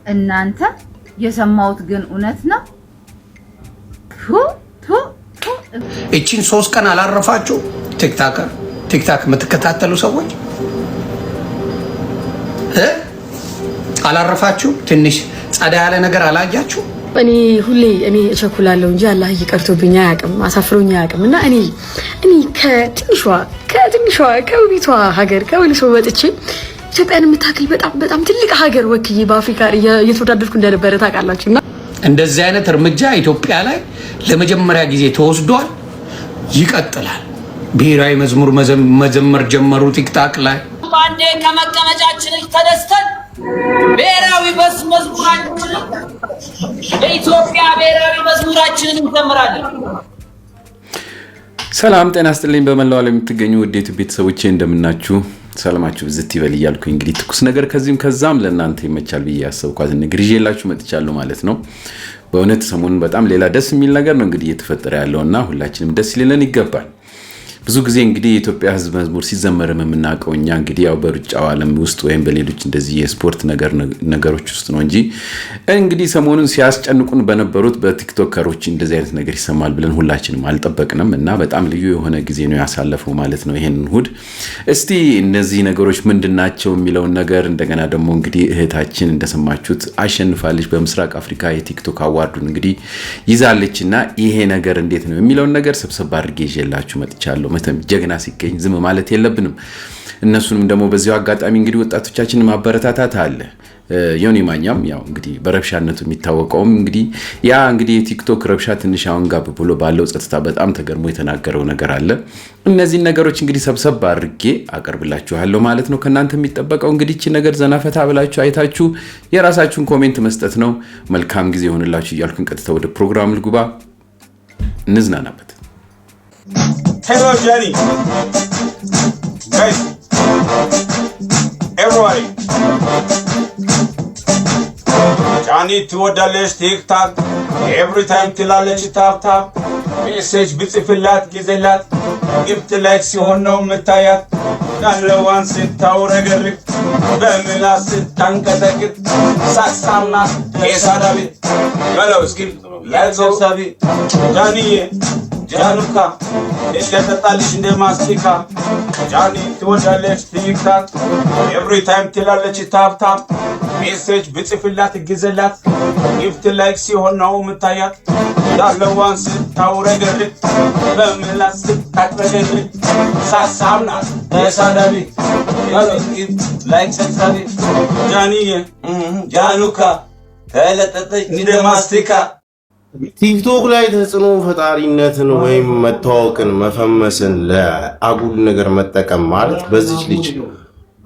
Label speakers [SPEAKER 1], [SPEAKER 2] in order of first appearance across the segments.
[SPEAKER 1] እናንተ የሰማሁት ግን እውነት ነው።
[SPEAKER 2] እቺን 3 ቀን አላረፋችሁ? ቲክታክ የምትከታተሉ ሰዎች አላረፋችሁ? ትንሽ ጸዳ ያለ ነገር አላያችሁ?
[SPEAKER 3] እኔ ሁሌ እቸኩላለሁ እንጂ አላህ ይቀርቶብኝ አያውቅም፣ አሳፍሮኝ አያውቅም። እና እኔ ከትንሿ ከውቢቷ ሀገር ከወሊሶ ወጥቼ ኢትዮጵያን የምታክል በጣም ትልቅ ሀገር ወክዬ በአፍሪካ እየተወዳደርኩ እንደነበረ ታውቃላችሁ። እና
[SPEAKER 2] እንደዚህ አይነት እርምጃ ኢትዮጵያ ላይ ለመጀመሪያ ጊዜ ተወስዷል፣ ይቀጥላል። ብሔራዊ መዝሙር መዘመር ጀመሩ ቲክታክ ላይ።
[SPEAKER 4] አንዴ ከመቀመጫችን ተነስተን ብሔራዊ መዝሙራችን በኢትዮጵያ ብሔራዊ መዝሙራችንን እንዘምራለን።
[SPEAKER 5] ሰላም ጤና ይስጥልኝ። በመላው ዓለም የምትገኙ ውዴቱ ቤተሰቦቼ እንደምናችሁ ሰላማችሁ ብዝት ይበል እያልኩ እንግዲህ ትኩስ ነገር ከዚህም ከዛም ለእናንተ ይመቻል ብዬ ያሰብኳት ነገር ይዤላችሁ መጥቻለሁ ማለት ነው። በእውነት ሰሞኑን በጣም ሌላ ደስ የሚል ነገር ነው እንግዲህ እየተፈጠረ ያለውና ሁላችንም ደስ ሊለን ይገባል። ብዙ ጊዜ እንግዲህ የኢትዮጵያ ሕዝብ መዝሙር ሲዘመር የምናውቀው እኛ እንግዲህ ያው በሩጫው ዓለም ውስጥ ወይም በሌሎች እንደዚህ የስፖርት ነገሮች ውስጥ ነው እንጂ እንግዲህ ሰሞኑን ሲያስጨንቁን በነበሩት በቲክቶከሮች እንደዚህ አይነት ነገር ይሰማል ብለን ሁላችንም አልጠበቅንም እና በጣም ልዩ የሆነ ጊዜ ነው ያሳለፈው ማለት ነው ይሄን እሁድ። እስቲ እነዚህ ነገሮች ምንድናቸው የሚለውን ነገር እንደገና ደግሞ እንግዲህ እህታችን እንደሰማችሁት አሸንፋለች በምስራቅ አፍሪካ የቲክቶክ አዋርዱን እንግዲህ ይዛለችና ይሄ ነገር እንዴት ነው የሚለውን ነገር ሰብሰብ አድርጌ ይዤላችሁ መጥቻለሁ። ጀግና ሲገኝ ዝም ማለት የለብንም። እነሱንም ደግሞ በዚያው አጋጣሚ እንግዲህ ወጣቶቻችንን ማበረታታት አለ። ዮኒ ማኛም ያው እንግዲህ በረብሻነቱ የሚታወቀውም እንግዲህ ያ እንግዲህ የቲክቶክ ረብሻ ትንሽ አሁን ጋብ ብሎ ባለው ጸጥታ በጣም ተገርሞ የተናገረው ነገር አለ። እነዚህ ነገሮች እንግዲህ ሰብሰብ አድርጌ አቀርብላችኋለሁ ማለት ነው። ከናንተ የሚጠበቀው እንግዲህ እቺ ነገር ዘናፈታ ብላችሁ አይታችሁ የራሳችሁን ኮሜንት መስጠት ነው። መልካም ጊዜ ይሆንላችሁ እያልኩኝ ቀጥታ ወደ ፕሮግራም ልጉባ፣ እንዝናናበት።
[SPEAKER 6] Hello, Jenny. Guys, everybody. Johnny ትወዳለች ቲክታክ every time ትላለች ታፕ ሜሴጅ ብጽፍላት ጊዜላት ግብት ላይክ ሲሆን ነው የምታያት ካለዋን ስታውረገርግ በምላስ ስታንቀጠቅጥ ሳሳና የሳዳቢ በለው እስኪ ያልሰብሳቢ ጃኒዬ ጃኑካ እሸተታልሽ እንደ ማስቲካ ጃኒ ትወዳለች ቲክታክ every time ትላለች ታፕ ሜሴጅ ብጽፍላት ጊዜላት ግፍት ላይክ ሲሆን ነው የምታያት ያለዋን ስታውረገርግ በምላስ ስታቅረገርግ ሳሳምና የሳዳቢ ላይክ ሰብሳቢ ጃኒዬ ጃኑካ ተለጠጠች እንደ ማስቲካ።
[SPEAKER 7] ቲክቶክ ላይ ተጽዕኖ ፈጣሪነትን ወይም መታወቅን መፈመስን ለአጉል ነገር መጠቀም ማለት በዚች ልጅ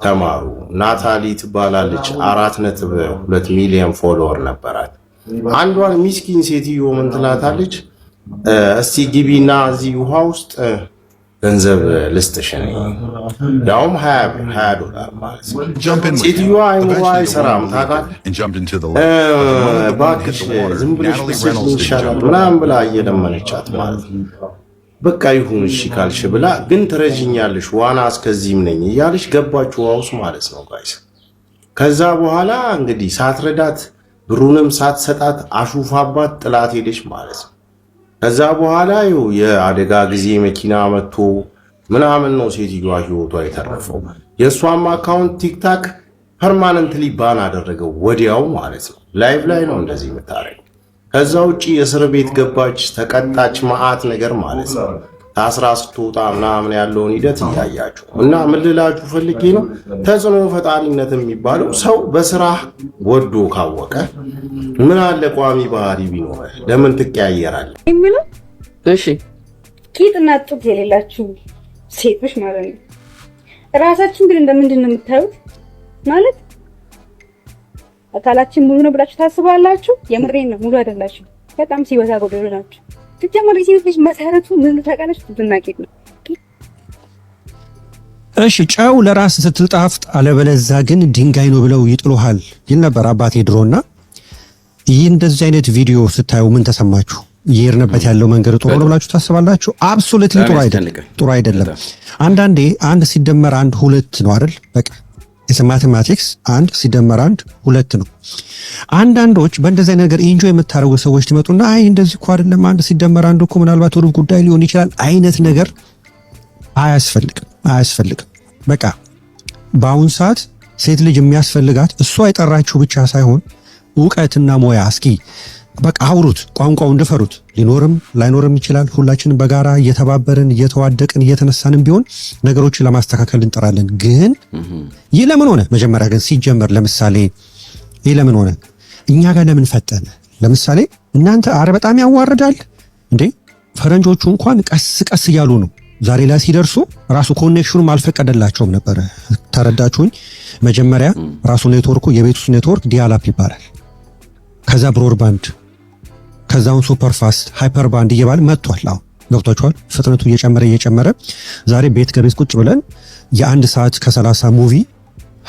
[SPEAKER 7] ተማሩ። ናታሊ ትባላለች። 4.2 ሚሊዮን ፎሎወር ነበራት። አንዷን ሚስኪን ሴትዮ ምን ትላታለች? እስቲ ግቢና እዚህ ውሃ ውስጥ ገንዘብ ልስጥሽ ነው ያውም $20 ማለት ነው። ሴትዮዋ አይምሯ አይሰራም ታውቃለህ። እባክሽ ዝም ብለሽ ብትሰጪኝ ይሻላል ምናምን ብላ እየለመነቻት ማለት ነው። በቃ ይሁን እሺ ካልሽ ብላ ግን ትረጂኛለሽ ዋና እስከዚህም ነኝ እያለች ገባች ውሃ ውስጥ ማለት ነው ጋይስ። ከዛ በኋላ እንግዲህ ሳትረዳት ብሩንም ሳትሰጣት አሹፋባት ጥላት ሄደች ማለት ነው። ከዛ በኋላ የአደጋ ጊዜ መኪና መጥቶ ምናምን ነው ሴትዮዋ ህይወቷ የተረፈው። የእሷም አካውንት ቲክታክ ፐርማነንትሊ ባን አደረገው ወዲያው ማለት ነው። ላይቭ ላይ ነው እንደዚህ የምታረገው። ከዛ ውጪ የእስር ቤት ገባች፣ ተቀጣች፣ መዓት ነገር ማለት ነው። ታስራ ስትወጣ ምናምን ያለውን ሂደት እያያችሁ እና ምን ልላችሁ ፈልጌ ነው ተጽዕኖ ፈጣሪነት የሚባለው ሰው በስራ ወዶ ካወቀ ምን አለ ቋሚ ባህሪ ቢኖር ለምን ትቀያየራለህ?
[SPEAKER 8] እሺ ቂጥና ጡት የሌላችሁ ሴቶች ማለት ነው ራሳችሁን ግን እንደምንድን ነው የምታዩት? ማለት አካላችን ሙሉ ነው ብላችሁ ታስባላችሁ? የምሬን ነው፣ ሙሉ አይደላችሁ። በጣም ሲወዛ ጎደሎ ናችሁ። ትጀምሪ ሴት ልጅ መሰረቱ ምን ታውቃለች? ብናቂት ነው።
[SPEAKER 9] እሺ ጨው ለራስ ስትጣፍጥ አለበለዛ ግን ድንጋይ ነው ብለው ይጥሉሃል ይል ነበር አባቴ ድሮና። ይህ እንደዚህ አይነት ቪዲዮ ስታዩ ምን ተሰማችሁ? እየሄድንበት ያለው መንገድ ጥሩ ነው ብላችሁ ታስባላችሁ? አብሶሉትሊ ጥሩ አይደለም። አንዳንዴ 1 ሲደመር 1 2 ነው አይደል? በቃ ማቴማቲክስ 1 ሲደመር 1 2 ነው። አንዳንዶች በእንደዚህ ነገር ኢንጆይ የምታደርጉ ሰዎች ትመጡና አይ እንደዚህ እኮ አይደለም 1 ሲደመር 1 እኮ ምናልባት ሩብ ጉዳይ ሊሆን ይችላል አይነት ነገር አያስፈልግም። በቃ በአሁን ሰዓት ሴት ልጅ የሚያስፈልጋት እሷ የጠራችሁ ብቻ ሳይሆን ዕውቀትና ሞያ። እስኪ በቃ አውሩት፣ ቋንቋውን ድፈሩት። ሊኖርም ላይኖርም ይችላል። ሁላችንም በጋራ እየተባበርን እየተዋደቅን እየተነሳንም ቢሆን ነገሮችን ለማስተካከል እንጥራለን። ግን ይህ ለምን ሆነ? መጀመሪያ ግን ሲጀመር ለምሳሌ ይህ ለምን ሆነ? እኛ ጋር ለምን ፈጠነ? ለምሳሌ እናንተ በጣም ያዋርዳል እንዴ? ፈረንጆቹ እንኳን ቀስ ቀስ እያሉ ነው ዛሬ ላይ ሲደርሱ። ራሱ ኮኔክሽኑም አልፈቀደላቸውም ነበር። ተረዳችሁኝ? መጀመሪያ ራሱ ኔትወርኩ የቤት ውስጥ ኔትወርክ ዲያላፕ ይባላል። ከዛ ብሮድባንድ፣ ከዛውን ሱፐር ፋስት ሃይፐር ባንድ እየባለ መጥቷል። አሁን ገብቷችኋል? ፍጥነቱ እየጨመረ ዛሬ ቤት ከቤት ቁጭ ብለን የ1 ሰዓት ከ30 ሙቪ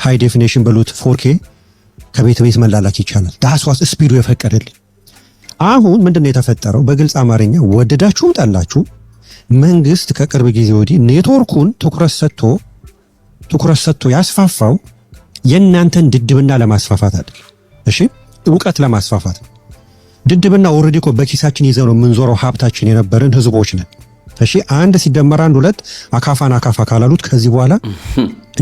[SPEAKER 9] ሃይ ዴፊኒሽን በሉት 4K ከቤት ቤት መላላክ ይቻላል። ዳስዋስ ስፒዱ የፈቀደልኝ። አሁን ምንድነው የተፈጠረው? በግልጽ አማርኛ ወደዳችሁም ጠላችሁ መንግስት ከቅርብ ጊዜ ወዲህ ኔትወርኩን ትኩረት ሰጥቶ ያስፋፋው የእናንተን ድድብና ለማስፋፋት አይደል? እሺ ዕውቀት ለማስፋፋት ነው። ድድብና ኦልሬዲ እኮ በኪሳችን ይዘው ነው የምንዞረው ሀብታችን የነበረን ህዝቦች ነን። እሺ 1 ሲደመር 1 2 አካፋን አካፋ ካላሉት ከዚህ በኋላ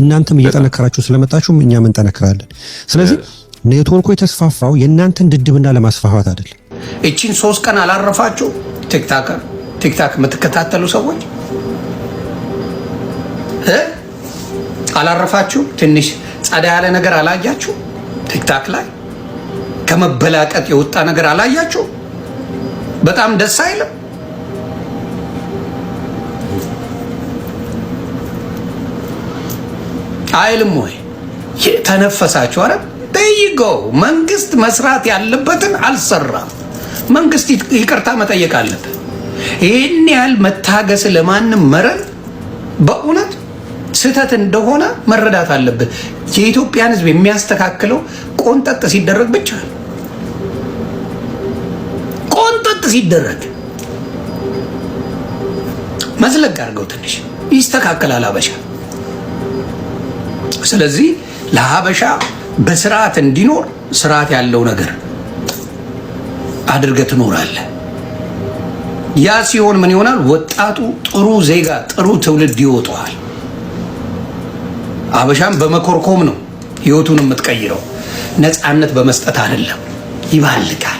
[SPEAKER 9] እናንተም እየጠነከራችሁ ስለመጣችሁ እኛም እንጠነክራለን። ስለዚህ ኔትወርኩ የተስፋፋው የእናንተን ድድብና ለማስፋፋት አይደል?
[SPEAKER 2] እቺን 3 ቀን አላረፋችሁ? ቲክታክ የምትከታተሉ ሰዎች አላረፋችሁ? ትንሽ ጸዳ ያለ ነገር አላያችሁ? ቲክታክ ላይ ከመበላቀጥ የወጣ ነገር አላያችሁ? በጣም ደስ አይልም? አይልም ወይ? ተነፈሳችሁ? አረ ጠይቆ መንግስት መስራት ያለበትን አልሰራም። መንግስት ይቅርታ መጠየቅ አለበት። ይህን ያህል መታገስ ለማንም መረን በእውነት ስህተት እንደሆነ መረዳት አለበት። የኢትዮጵያን ህዝብ የሚያስተካክለው ቆንጠጥ ሲደረግ ብቻ ነው። ቆንጠጥ ሲደረግ መዝለግ አድርገው ትንሽ ይስተካከላል ሀበሻ። ስለዚህ ለሀበሻ በስርዓት እንዲኖር ስርዓት ያለው ነገር አድርገህ ትኖራለህ። ያ ሲሆን ምን ይሆናል? ወጣቱ ጥሩ ዜጋ ጥሩ ትውልድ ይወጣዋል። ሀበሻም በመኮርኮም ነው ህይወቱን የምትቀይረው፣ ነፃነት በመስጠት አይደለም። ይባልጋል።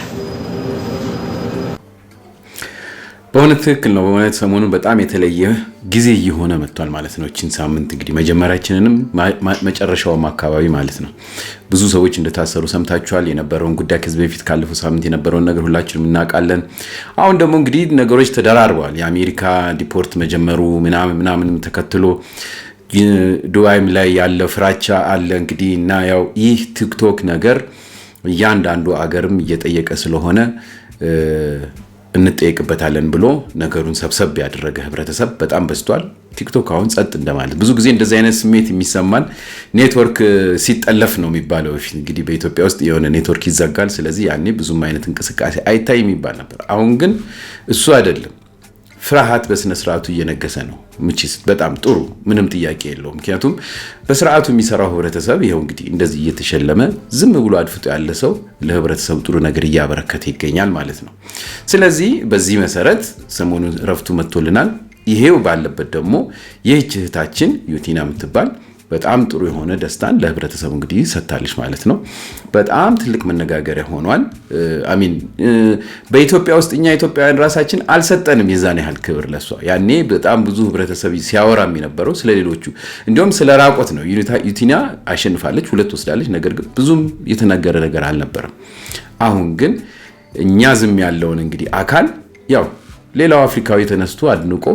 [SPEAKER 5] በእውነት ትክክል ነው። በእውነት ሰሞኑን በጣም የተለየ ጊዜ እየሆነ መጥቷል ማለት ነው። እቺን ሳምንት እንግዲህ መጀመሪያችንንም መጨረሻውም አካባቢ ማለት ነው ብዙ ሰዎች እንደታሰሩ ሰምታችኋል። የነበረውን ጉዳይ ከዚህ በፊት ካለፈው ሳምንት የነበረውን ነገር ሁላችንም እናውቃለን። አሁን ደግሞ እንግዲህ ነገሮች ተደራርበዋል። የአሜሪካ ዲፖርት መጀመሩ ምናምን ተከትሎ ዱባይም ላይ ያለ ፍራቻ አለ እንግዲህ እና ያው ይህ ቲክቶክ ነገር እያንዳንዱ አገርም እየጠየቀ ስለሆነ እንጠየቅበታለን ብሎ ነገሩን ሰብሰብ ያደረገ ህብረተሰብ በጣም በዝቷል። ቲክቶክ አሁን ጸጥ እንደማለት ብዙ ጊዜ እንደዚህ አይነት ስሜት የሚሰማን ኔትወርክ ሲጠለፍ ነው የሚባለው። እንግዲህ በኢትዮጵያ ውስጥ የሆነ ኔትወርክ ይዘጋል፣ ስለዚህ ያኔ ብዙም አይነት እንቅስቃሴ አይታይ የሚባል ነበር። አሁን ግን እሱ አይደለም። ፍርሃት በስነ ስርዓቱ እየነገሰ ነው። ምቺስ በጣም ጥሩ፣ ምንም ጥያቄ የለውም። ምክንያቱም በስርዓቱ የሚሰራው ህብረተሰብ ይሄው እንግዲህ እንደዚህ እየተሸለመ ዝም ብሎ አድፍጦ ያለ ሰው ለህብረተሰቡ ጥሩ ነገር እያበረከተ ይገኛል ማለት ነው። ስለዚህ በዚህ መሰረት ሰሞኑን ረፍቱ መጥቶልናል። ይሄው ባለበት ደግሞ ይህች እህታችን ዩቲና የምትባል በጣም ጥሩ የሆነ ደስታን ለህብረተሰቡ እንግዲህ ሰጥታለች ማለት ነው። በጣም ትልቅ መነጋገሪያ ሆኗል። አሚን በኢትዮጵያ ውስጥ እኛ ኢትዮጵያውያን ራሳችን አልሰጠንም የዛን ያህል ክብር ለሷ። ያኔ በጣም ብዙ ህብረተሰብ ሲያወራ የሚነበረው ስለሌሎቹ እንዲሁም ስለ ራቆት ነው። ዩቲና አሸንፋለች፣ 2 ወስዳለች። ነገር ግን ብዙም የተነገረ ነገር አልነበረም። አሁን ግን እኛ ዝም ያለውን እንግዲህ አካል ያው ሌላው አፍሪካዊ ተነስቶ አድንቆ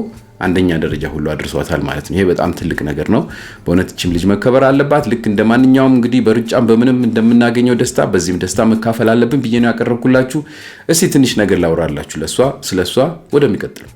[SPEAKER 5] አንደኛ ደረጃ ሁሉ አድርሷታል ማለት ነው። ይሄ በጣም ትልቅ ነገር ነው። በእውነት እቺም ልጅ መከበር አለባት። ልክ እንደማንኛውም እንግዲህ በሩጫም በምንም እንደምናገኘው ደስታ በዚህም ደስታ መካፈል አለብን ብዬ ነው ያቀረብኩላችሁ። እስቲ ትንሽ ነገር ላውራላችሁ ስለሷ ወደሚቀጥለው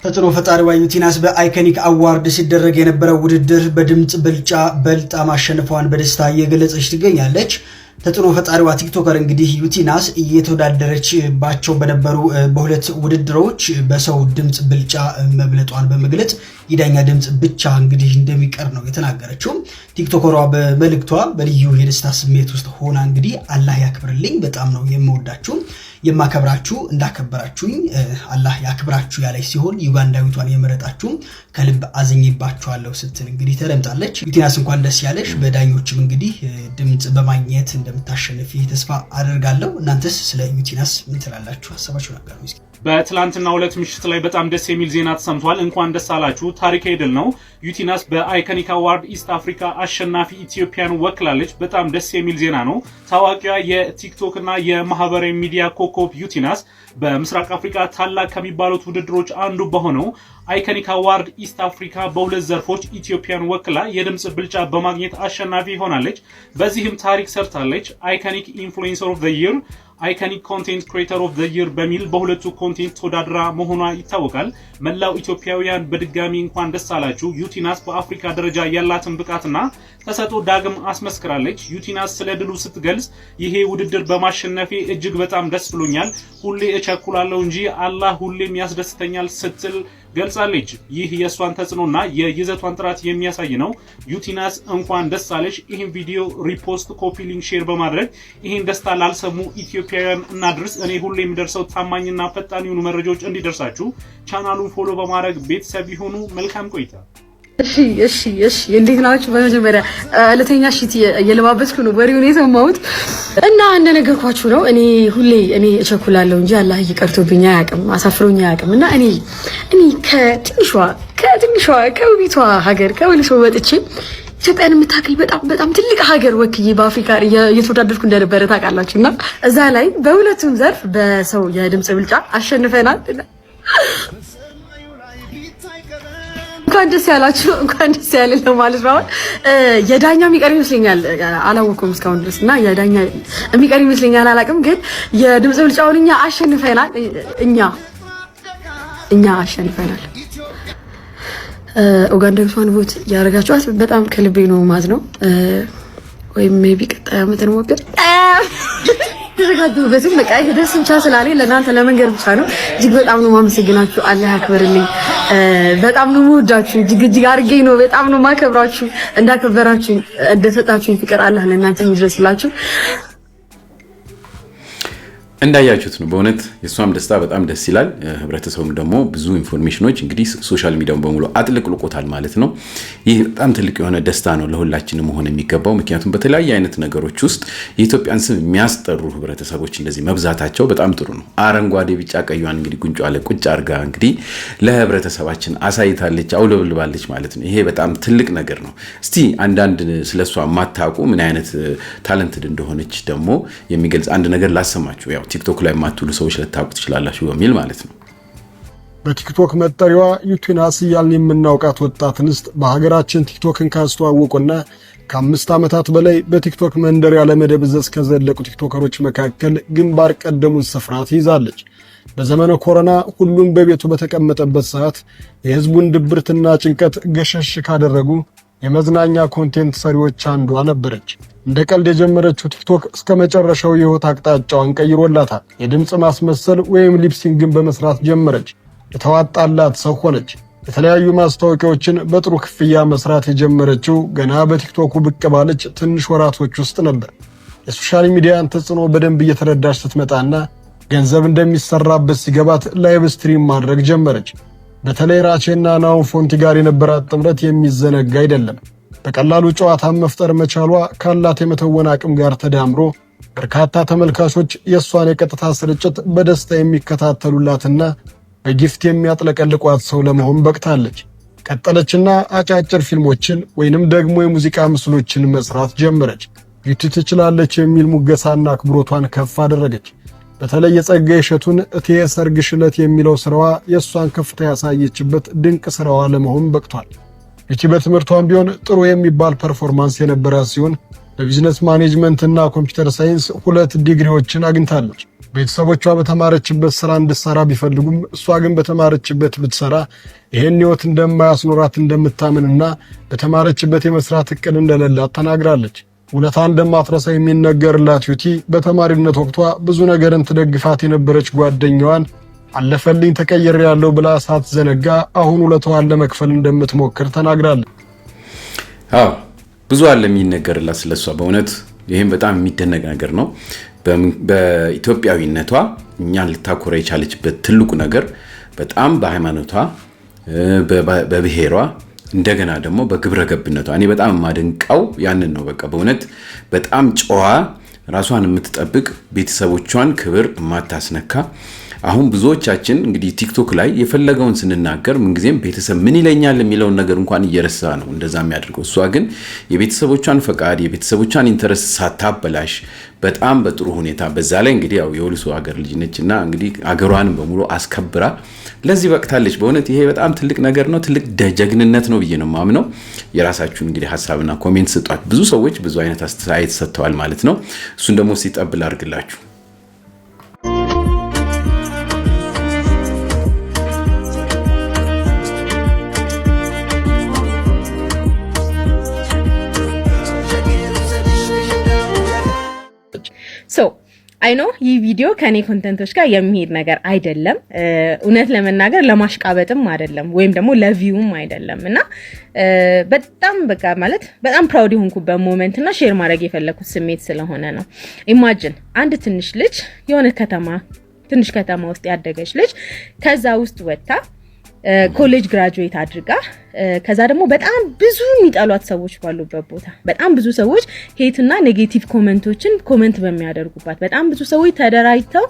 [SPEAKER 10] ተጽዕኖ ፈጣሪዋ ዩቲናስ በአይኮኒክ አዋርድ ሲደረግ የነበረው ውድድር በድምጽ ብልጫ በልጣ ማሸነፏን በደስታ እየገለጸች ትገኛለች። ተጽዕኖ ፈጣሪዋ ቲክቶከር እንግዲህ ዩቲናስ እየተወዳደረችባቸው በነበሩ በሁለት ውድድሮች በሰው ድምጽ ብልጫ መብለጧን በመግለጽ የዳኛ ድምጽ ብቻ እንግዲህ እንደሚቀር ነው የተናገረችው። ቲክቶከሯ በመልእክቷ በልዩ የደስታ ስሜት ውስጥ ሆና እንግዲህ አላህ ያክብርልኝ፣ በጣም ነው የምወዳችሁ የማከብራችሁ፣ እንዳከበራችሁኝ አላህ ያክብራችሁ ያለች ሲሆን ዩጋንዳዊቷን የመረጣችሁ ከልብ አዝኝባችኋለሁ ስትል እንግዲህ ተደምጣለች። ዩቲናስ እንኳን ደስ ያለሽ፣ በዳኞችም እንግዲህ ድምጽ በማግኘት እንደምታሸንፊ ተስፋ አደርጋለሁ። እናንተስ ስለ ዩቲናስ ምን ትላላችሁ? ሀሳባችሁ ነገሩ እስኪ።
[SPEAKER 11] በትላንትና ሁለት ምሽት ላይ በጣም ደስ የሚል ዜና ተሰምቷል። እንኳን ደስ አላችሁ፣ ታሪካዊ ድል ነው። ዩቲናስ በአይኮኒክ አዋርድ ኢስት አፍሪካ አሸናፊ ኢትዮጵያን ወክላለች። በጣም ደስ የሚል ዜና ነው። ታዋቂዋ የቲክቶክ እና የማህበራዊ ሚዲያ ኮከብ ዩቲናስ በምስራቅ አፍሪካ ታላቅ ከሚባሉት ውድድሮች አንዱ በሆነው አይኮኒክ አዋርድ ኢስት አፍሪካ በሁለት ዘርፎች ኢትዮጵያን ወክላ የድምጽ ብልጫ በማግኘት አሸናፊ ሆናለች። በዚህም ታሪክ ሰርታለች። አይኮኒክ ኢንፍሉዌንሰር ኦፍ ዘ ይር፣ አይኮኒክ ኮንቴንት ክሬተር ኦፍ ዘ ይር በሚል በሁለቱ ኮንቴንት ተወዳድራ መሆኗ ይታወቃል። መላው ኢትዮጵያውያን በድጋሚ እንኳን ደስ አላችሁ። ዩቲናስ በአፍሪካ ደረጃ ያላትን ብቃትና ተሰጥኦ ዳግም አስመስክራለች። ዩቲናስ ስለ ድሉ ስትገልጽ ይሄ ውድድር በማሸነፌ እጅግ በጣም ደስ ብሎኛል። ሁሌ እቸኩላለሁ እንጂ አላህ ሁሌም ያስደስተኛል ስትል ገልጻለች። ይህ የእሷን ተጽዕኖና የይዘቷን ጥራት የሚያሳይ ነው። ዩቲናስ እንኳን ደስ አለሽ። ይህን ቪዲዮ ሪፖስት፣ ኮፒ ሊንክ፣ ሼር በማድረግ ይህን ደስታ ላልሰሙ ኢትዮጵያውያን እናድርስ። እኔ ሁሌ የሚደርሰው ታማኝና ፈጣን የሆኑ መረጃዎች እንዲደርሳችሁ ቻናሉን ፎሎ በማድረግ ቤተሰብ ይሁኑ። መልካም ቆይታ።
[SPEAKER 3] እሺ እንዴት ናችሁ? በመጀመሪያ ለተኛ ሽት እየለባበስኩ ነው ወሬውን የሰማሁት እና እንደነገርኳችሁ ነው። እኔ እቸኩላለሁ እንጂ አላህ ይቀርቶብኝ አያውቅም፣ አሳፍሮኝ አያውቅም። እና እኔ ከትንሿ ከውቢቷ ሀገር ከወሊሶ ወጥቼ ኢትዮጵያን የምታክል በጣም ትልቅ ሀገር ወክዬ በአፍሪካ እየተወዳደርኩ እንደነበረ ታውቃላችሁ። እና እዛ ላይ በሁለቱም ዘርፍ በሰው የድምጽ ብልጫ አሸንፈናል። እንኳን ደስ ያላችሁ፣ እንኳን ደስ ያለን ለማለት ነው። የዳኛ የሚቀር ይመስለኛል፣ አላወኩም እስካሁን ድረስ እና የዳኛ የሚቀር ይመስለኛል፣ አላውቅም። ግን የድምጽ ብልጫውን እኛ አሸንፈናል። እኛ አሸንፈናል። ኡጋንዳዊቷን ቮት ያደረጋችኋት በጣም ከልቤ ነው ማለት ነው። ወይም ሜቢ ቀጣይ ዓመት እንሞክር ተዘጋጁበትም። በቃ ይሄ ደስ ብቻ ስላለኝ ለእናንተ ለመንገር ብቻ ነው። እጅግ በጣም ነው ማመሰግናችሁ። አላህ ያክብርልኝ። በጣም ነው የምወዳችሁ። እጅግ አድርጌ ነው በጣም ነው ማከብራችሁ። እንዳከበራችሁ እንደሰጣችሁኝ ፍቅር አላህ ለእናንተ ይድረስላችሁ።
[SPEAKER 5] እንዳያችሁት ነው በእውነት የሷም ደስታ በጣም ደስ ይላል። ህብረተሰቡም ደግሞ ብዙ ኢንፎርሜሽኖች እንግዲህ ሶሻል ሚዲያውን በሙሉ አጥልቅልቆታል ማለት ነው። ይህ በጣም ትልቅ የሆነ ደስታ ነው ለሁላችንም መሆን የሚገባው። ምክንያቱም በተለያየ አይነት ነገሮች ውስጥ የኢትዮጵያን ስም የሚያስጠሩ ህብረተሰቦች እንደዚህ መብዛታቸው በጣም ጥሩ ነው። አረንጓዴ ቢጫ ቀዩን እንግዲህ ጉንጯ ላይ ቁጭ አርጋ እንግዲህ ለህብረተሰባችን አሳይታለች፣ አውለብልባለች ማለት ነው። ይሄ በጣም ትልቅ ነገር ነው። እስቲ አንዳንድ ስለሷ ማታውቁ ምን አይነት ታለንትድ እንደሆነች ደግሞ የሚገልጽ አንድ ነገር ላሰማችሁ። ያው ቲክቶክ ላይ ማትሉ ሰዎች ልታውቁ ትችላላችሁ በሚል ማለት ነው።
[SPEAKER 12] በቲክቶክ መጠሪያዋ ዩቲናስ እያልን የምናውቃት ወጣት እንስት በሀገራችን ቲክቶክን ካስተዋወቁና ከ5 ዓመታት በላይ በቲክቶክ መንደር ያለመደብዘዝ ከዘለቁ ቲክቶከሮች መካከል ግንባር ቀደሙን ስፍራ ትይዛለች። በዘመነ ኮሮና ሁሉም በቤቱ በተቀመጠበት ሰዓት የህዝቡን ድብርትና ጭንቀት ገሸሽ ካደረጉ የመዝናኛ ኮንቴንት ሰሪዎች አንዷ ነበረች። እንደ ቀልድ የጀመረችው ቲክቶክ እስከ መጨረሻው የህይወት አቅጣጫዋን ቀይሮላታል። የድምጽ ማስመሰል ወይም ሊፕሲንግን በመስራት ጀመረች። የተዋጣላት ሰው ሆነች። የተለያዩ ማስታወቂያዎችን በጥሩ ክፍያ መስራት የጀመረችው ገና በቲክቶኩ ብቅ ባለች ትንሽ ወራቶች ውስጥ ነበር። የሶሻል ሚዲያን ተጽዕኖ በደንብ እየተረዳች ስትመጣና ገንዘብ እንደሚሰራበት ሲገባት ላይቭ ስትሪም ማድረግ ጀመረች። በተለይ ራቼና ናሆም ፎንቲ ጋር የነበራት ጥምረት የሚዘነጋ አይደለም። በቀላሉ ጨዋታን መፍጠር መቻሏ ካላት የመተወን አቅም ጋር ተዳምሮ በርካታ ተመልካቾች የእሷን የቀጥታ ስርጭት በደስታ የሚከታተሉላትና በጊፍት የሚያጥለቀልቋት ሰው ለመሆን በቅታለች። ቀጠለችና አጫጭር ፊልሞችን ወይንም ደግሞ የሙዚቃ ምስሎችን መስራት ጀመረች። ዩቲ ትችላለች የሚል ሙገሳና አክብሮቷን ከፍ አደረገች። በተለይ የጸጋዬ እሸቱን እቴ ሰርግሽ ዕለት የሚለው ስራዋ የእሷን ከፍታ ያሳየችበት ድንቅ ስራዋ ለመሆን በቅቷል። ዩቲ በትምህርቷም ቢሆን ጥሩ የሚባል ፐርፎርማንስ የነበራት ሲሆን በቢዝነስ ማኔጅመንት እና ኮምፒውተር ሳይንስ 2 ዲግሪዎችን አግኝታለች። ቤተሰቦቿ በተማረችበት ስራ እንድትሰራ ቢፈልጉም እሷ ግን በተማረችበት ብትሰራ ይሄን ህይወት እንደማያስኖራት እንደምታምንና በተማረችበት የመስራት እቅድ እንደሌላት ተናግራለች። ውለታ እንደማትረሳ የሚነገርላት ዩቲ በተማሪነት ወቅቷ ብዙ ነገርን ትደግፋት የነበረች ጓደኛዋን አለፈልኝ ተቀየር ያለው ብላ ሳትዘነጋ አሁን ውለታዋን ለመክፈል እንደምትሞክር ተናግራለች።
[SPEAKER 5] ብዙ አለ የሚነገርላት ስለሷ። በእውነት ይሄም በጣም የሚደነቅ ነገር ነው። በኢትዮጵያዊነቷ እኛን ልታኮራ የቻለችበት ትልቁ ነገር በጣም በሃይማኖቷ፣ በብሔሯ እንደገና ደግሞ በግብረ ገብነቷ እኔ በጣም የማደንቀው ያንን ነው። በቃ በእውነት በጣም ጨዋ፣ ራሷን የምትጠብቅ፣ ቤተሰቦቿን ክብር የማታስነካ። አሁን ብዙዎቻችን እንግዲህ ቲክቶክ ላይ የፈለገውን ስንናገር ምንጊዜም ቤተሰብ ምን ይለኛል የሚለውን ነገር እንኳን እየረሳ ነው እንደዛ የሚያደርገው። እሷ ግን የቤተሰቦቿን ፈቃድ የቤተሰቦቿን ኢንተረስት ሳታበላሽ በጣም በጥሩ ሁኔታ በዛ ላይ እንግዲህ ያው የወልሶ ሀገር ልጅ ነችና እንግዲህ አገሯን በሙሉ አስከብራ ለዚህ በቅታለች። በእውነት ይሄ በጣም ትልቅ ነገር ነው፣ ትልቅ ጀግንነት ነው ብዬ ነው የማምነው። የራሳችሁን እንግዲህ ሐሳብና ኮሜንት ስጧት። ብዙ ሰዎች ብዙ አይነት አስተያየት ሰጥተዋል ማለት ነው። እሱን ደግሞ ሲጠብል አድርግላችሁ።
[SPEAKER 13] አይ ኖ ይህ ቪዲዮ ከኔ ኮንተንቶች ጋር የሚሄድ ነገር አይደለም። እውነት ለመናገር ለማሽቃበጥም አይደለም ወይም ደግሞ ለቪውም አይደለም እና በጣም በቃ ማለት በጣም ፕራውድ የሆንኩበት ሞመንት እና ሼር ማድረግ የፈለኩት ስሜት ስለሆነ ነው። ኢማጂን አንድ ትንሽ ልጅ የሆነ ትንሽ ከተማ ውስጥ ያደገች ልጅ ከዛ ውስጥ ወጣ ኮሌጅ ግራጁዌት አድርጋ ከዛ ደግሞ በጣም ብዙ የሚጣሏት ሰዎች ባሉበት ቦታ በጣም ብዙ ሰዎች ሄትና ኔጌቲቭ ኮሜንቶችን ኮሜንት በሚያደርጉባት በጣም ብዙ ሰዎች ተደራጅተው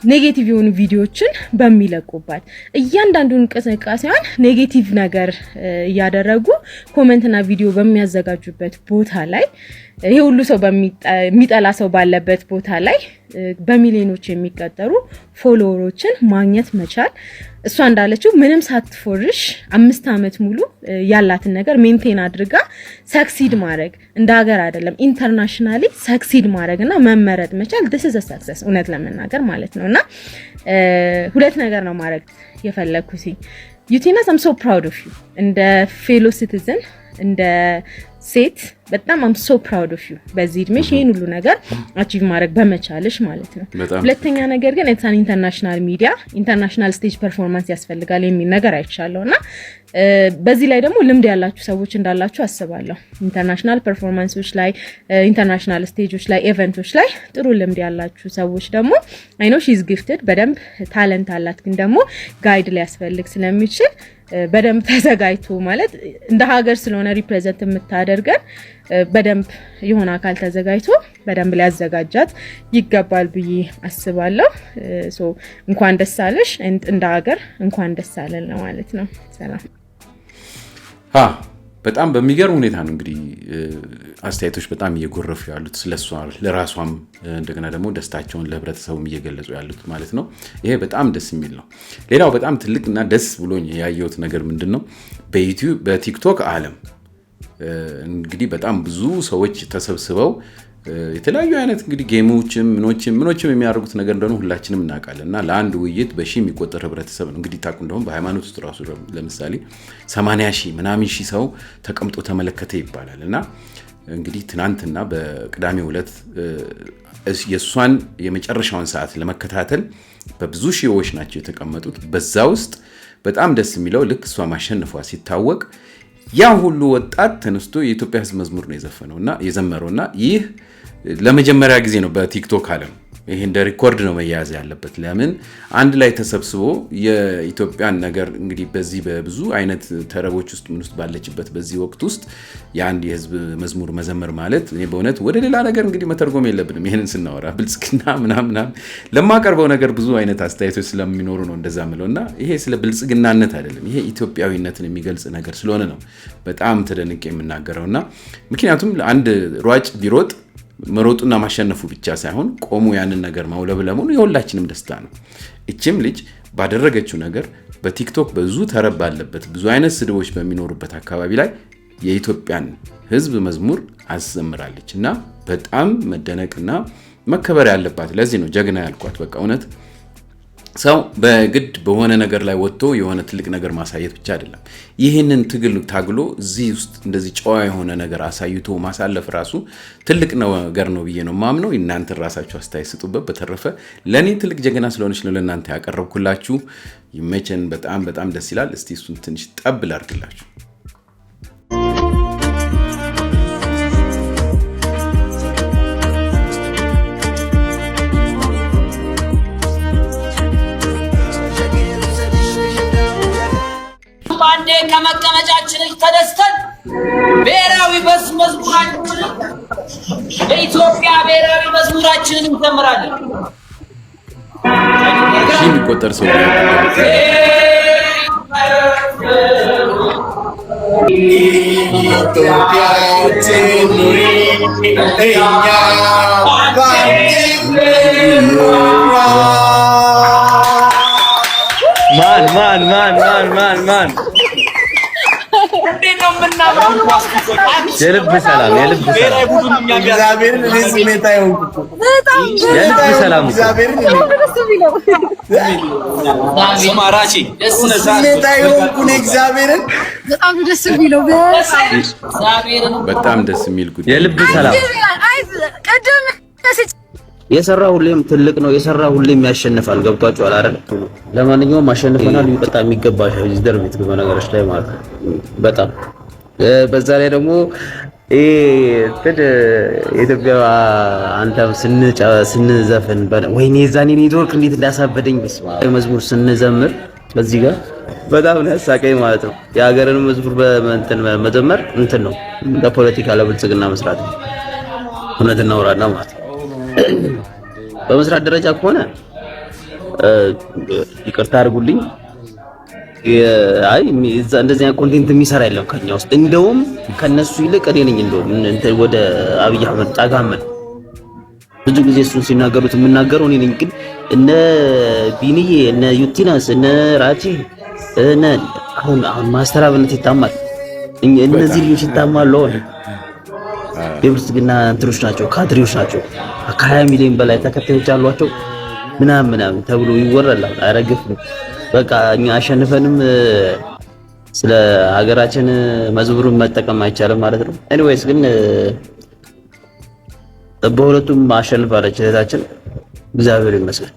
[SPEAKER 13] ኔጌቲቭ የሆኑ ቪዲዮዎችን በሚለቁባት እያንዳንዱን እንቅስቃሴዋን ኔጌቲቭ ነገር እያደረጉ ኮሜንትና ቪዲዮ በሚያዘጋጁበት ቦታ ላይ ይሄ ሁሉ ሰው የሚጠላ ሰው ባለበት ቦታ ላይ በሚሊዮኖች የሚቆጠሩ ፎሎወሮችን ማግኘት መቻል እሷ እንዳለችው ምንም ሳትፎርሽ 5 አመት ሙሉ ያላትን ነገር ሜንቴን አድርጋ ሰክሲድ ማድረግ እንደ ሀገር አይደለም ኢንተርናሽናሊ ሰክሲድ ማድረግና መመረጥ መቻል this is a success እውነት ለመናገር ማለት ነውና ሁለት ነገር ነው ማድረግ የፈለኩት። ዩቲናስ I'm so proud of you እንደ ፌሎ ሲቲዝን እንደ ሴት በጣም I'm so proud of you በዚህ እድሜሽ ይሄን ሁሉ ነገር አቺቭ ማድረግ በመቻልሽ ማለት ነው። ሁለተኛ ነገር ግን it's an international media international stage performance ያስፈልጋል የሚል ነገር አይቻለውና በዚህ ላይ ደግሞ ልምድ ያላችሁ ሰዎች እንዳላችሁ አስባለሁ። ኢንተርናሽናል ፐርፎርማንሶች ላይ ኢንተርናሽናል ስቴጆች ላይ ኢቨንቶች ላይ ጥሩ ልምድ ያላችሁ ሰዎች ደግሞ I know she's gifted በደንብ ታለንት አላት ግን ደግሞ ጋይድ ላይ ያስፈልግ ስለሚችል በደንብ ተዘጋጅቶ ማለት እንደ ሀገር ስለሆነ ሪፕሬዘንት የምታደርገን በደንብ የሆነ አካል ተዘጋጅቶ በደንብ ሊያዘጋጃት ይገባል ብዬ አስባለሁ። ሶ እንኳን ደስ አለሽ እንደ ሀገር እንኳን ደስ አለን ማለት ነው። ሰላም
[SPEAKER 5] በጣም በሚገርም ሁኔታ ነው እንግዲህ አስተያየቶች በጣም እየጎረፉ ያሉት ስለሷ ለራሷም እንደገና ደግሞ ደስታቸውን ለህብረተሰቡም እየገለጹ ያሉት ማለት ነው። ይሄ በጣም ደስ የሚል ነው። ሌላው በጣም ትልቅና ደስ ብሎኝ ያየሁት ነገር ምንድነው በዩቲዩብ በቲክቶክ ዓለም እንግዲህ በጣም ብዙ ሰዎች ተሰብስበው የተለያዩ አይነት እንግዲህ ጌሞችም ምኖችም የሚያደርጉት ነገር እንደሆነ ሁላችንም እናውቃለንና ለአንድ ውይይት በሺ የሚቆጠር ህብረተሰብ ነው እንግዲህ ታቁ እንደሆነ በሃይማኖት ውስጥ ራሱ ለምሳሌ 80 ሺህ ምናምን ሺህ ሰው ተቀምጦ ተመለከተ ይባላልና እንግዲህ ትናንትና በቅዳሜው ዕለት የሷን የመጨረሻውን ሰዓት ለመከታተል በብዙ ሺዎች ናቸው የተቀመጡት። በዛ ውስጥ በጣም ደስ የሚለው ልክ እሷ ማሸነፏ ሲታወቅ ያ ሁሉ ወጣት ተነስቶ የኢትዮጵያ ህዝብ መዝሙር ነው የዘፈነውና የዘመረውና ይህ ለመጀመሪያ ጊዜ ነው በቲክቶክ ዓለም ይሄ እንደ ሪኮርድ ነው መያዝ ያለበት። ለምን አንድ ላይ ተሰብስቦ የኢትዮጵያን ነገር እንግዲህ በዚህ በብዙ አይነት ተረቦች ውስጥ ምን ውስጥ ባለችበት በዚህ ወቅት ውስጥ የአንድ የህዝብ መዝሙር መዘመር ማለት እኔ በእውነት ወደ ሌላ ነገር እንግዲህ መተርጎም የለብንም። ይሄንን ስናወራ ብልጽግና ምናምን ለማቀርበው ነገር ብዙ አይነት አስተያየቶች ስለሚኖሩ ነው እንደዛ ምለውና ይሄ ስለ ብልጽግናነት አይደለም፣ ይሄ ኢትዮጵያዊነትን የሚገልጽ ነገር ስለሆነ ነው በጣም ተደንቄ የምናገረውና ምክንያቱም አንድ ሯጭ ቢሮጥ መሮጡና ማሸነፉ ብቻ ሳይሆን ቆሙ ያንን ነገር ማውለብለሙ የሁላችንም ደስታ ነው። እቺም ልጅ ባደረገችው ነገር በቲክቶክ ብዙ ተረብ ባለበት ብዙ አይነት ስድቦች በሚኖሩበት አካባቢ ላይ የኢትዮጵያን ህዝብ መዝሙር አዘምራለችና በጣም መደነቅና መከበር ያለባት ለዚህ ነው ጀግና ያልኳት። በቃ እውነት ሰው በግድ በሆነ ነገር ላይ ወጥቶ የሆነ ትልቅ ነገር ማሳየት ብቻ አይደለም። ይህንን ትግል ታግሎ እዚህ ውስጥ እንደዚህ ጨዋ የሆነ ነገር አሳይቶ ማሳለፍ ራሱ ትልቅ ነገር ነው ብዬ ነው ማምነው። እናንተ ራሳችሁ አስተያየት ስጡበት። በተረፈ ለኔ ትልቅ ጀግና ስለሆነች ነው ለእናንተ ያቀረብኩላችሁ። ይመቸን። በጣም በጣም ደስ ይላል። እስቲ እሱን ትንሽ ጠብ ላድርግላችሁ።
[SPEAKER 4] አንዴ ከመቀመጫችን ተነስተን ብሔራዊ መዝሙራችንን የኢትዮጵያ ብሔራዊ መዝሙራችንን እንዘምራለን።
[SPEAKER 5] ሺህ የሚቆጠር ሰው
[SPEAKER 14] ማን የልብ ሰላም እግዚአብሔርን ስሜታ የልብ ሰላም እግዚአብሔርን
[SPEAKER 5] በጣም ደስ የሚል ጉዳይ
[SPEAKER 14] የልብ ሰላም የሰራ ሁሌም ትልቅ ነው። የሰራ ሁሌም ያሸንፋል። ገብቷችኋል አይደል? ለማንኛውም አሸንፈናል። በጣም የሚገባ ጀደር ቤት በነገሮች ላይ ማለት ነው። በጣም በዛ ላይ ደግሞ ኢትዮጵያ አንተም ስንዘፍን ወይኔ ዛኔ ኔትወርክ እንዴት እንዳሳበደኝ በስማ መዝሙር ስንዘምር በዚህ ጋር በጣም ነው ያሳቀኝ ማለት ነው። የሀገርን መዝሙር መዘመር እንትን ነው ለፖለቲካ ለብልጽግና መስራት ነው። እውነት እናወራና ማለት ነው። በመስራት ደረጃ ከሆነ ይቅርታ አድርጉልኝ። አይ እንደዚህ አይነት ኮንቴንት የሚሰራ የለም ከኛ ውስጥ። እንደውም ከነሱ ይልቅ እኔ ነኝ እንደውም ወደ አብይ አህመድ ጣጋመን ብዙ ጊዜ እሱን ሲናገሩት የምናገረው እኔ ነኝ። ግን እነ ቢኒዬ እነ ዩቲናስ እነ ራቺ እነ አሁን ማስተራብነት ይታማል። እነዚህ ልጆች ይታማሉ። የብልጽግና እንትሮች ናቸው፣ ካድሬዎች ናቸው። ከ20 ሚሊዮን በላይ ተከታዮች አሏቸው ምናምን ተብሎ ይወራል። አረግፍ በቃ እኛ አሸንፈንም ስለ ሀገራችን መዝሙሩን መጠቀም አይቻልም ማለት ነው። ኤኒዌይስ ግን በሁለቱም አሸንፋለች እህታችን፣ እግዚአብሔር ይመስገን።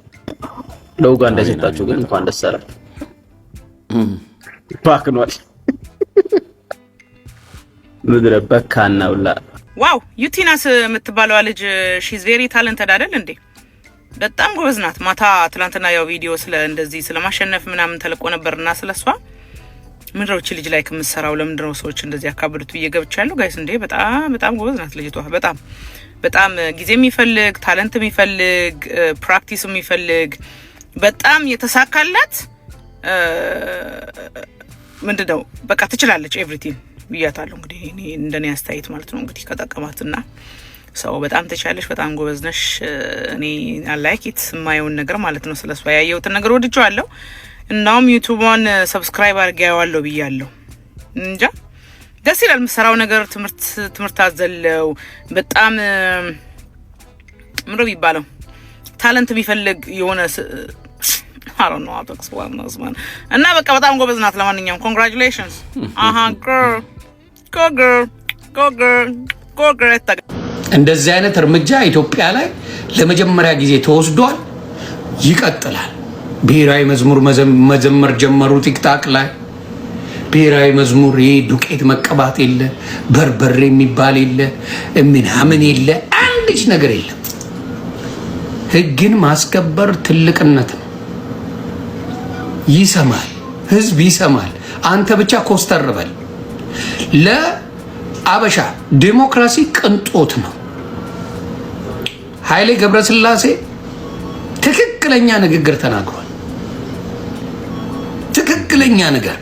[SPEAKER 14] ለኡጋንዳ እንደሰጣችሁ ግን እንኳን ደስ አላችሁ። ባክኗል ምድረ በካና ውላ
[SPEAKER 15] ዋው ዩቲናስ የምትባለዋ ልጅ ሺዝ ቬሪ ታለንትድ አይደል እንዴ? በጣም ጎበዝ ናት። ማታ ትላንትና ያው ቪዲዮ ስለ እንደዚህ ስለማሸነፍ ምናምን ተለቆ ነበርና ስለሷ ምንድነው እቺ ልጅ ላይ ከምትሰራው ለምንድነው ሰዎች እንደዚህ ያካብዱት ብዬ ገብቻለሁ። ጋይስ እንዴ በጣም ጎበዝ ናት ልጅቷ። በጣም ጊዜ የሚፈልግ ታለንት የሚፈልግ ፕራክቲስ የሚፈልግ በጣም የተሳካላት ምንድነው በቃ ትችላለች ኤቭሪቲንግ ብያታለሁ። እንግዲህ እኔ እንደኔ አስተያየት ማለት ነው እንግዲህ ከጠቀማትና ሰው በጣም ተቻለሽ፣ በጣም ጎበዝ ነሽ። እኔ ላይክ ኢት የማየውን ነገር ማለት ነው ስለሷ ያየሁትን ነገር ወድጄዋለሁ። እናም ዩቲዩብን ሰብስክራይብ አድርጌዋለሁ ብያለሁ። እንጃ ደስ ይላል የምትሰራው ነገር ትምህርት አዘለው በጣም ምንድነው የሚባለው ታለንት የሚፈልግ የሆነ አሮ ነው አቶክስ ዋናስ ማን እና በቃ በጣም ጎበዝ ናት። ለማንኛውም ኮንግራቹሌሽንስ ጎ ግሬት።
[SPEAKER 2] እንደዚህ አይነት እርምጃ ኢትዮጵያ ላይ ለመጀመሪያ ጊዜ ተወስዷል፣ ይቀጥላል። ብሔራዊ መዝሙር መዘመር ጀመሩ። ቲክታክ ላይ ብሔራዊ መዝሙር ዱቄት መቀባት የለ፣ በርበሬ የሚባል የለ፣ ምናምን የለ፣ አንድች ነገር የለም። ህግን ማስከበር ትልቅነት ነው። ይሰማል፣ ህዝብ ይሰማል። አንተ ብቻ ኮስተር በል። ለአበሻ ዲሞክራሲ ቅንጦት ነው። ኃይሌ ገብረስላሴ ትክክለኛ ንግግር ተናግሯል። ትክክለኛ ነገር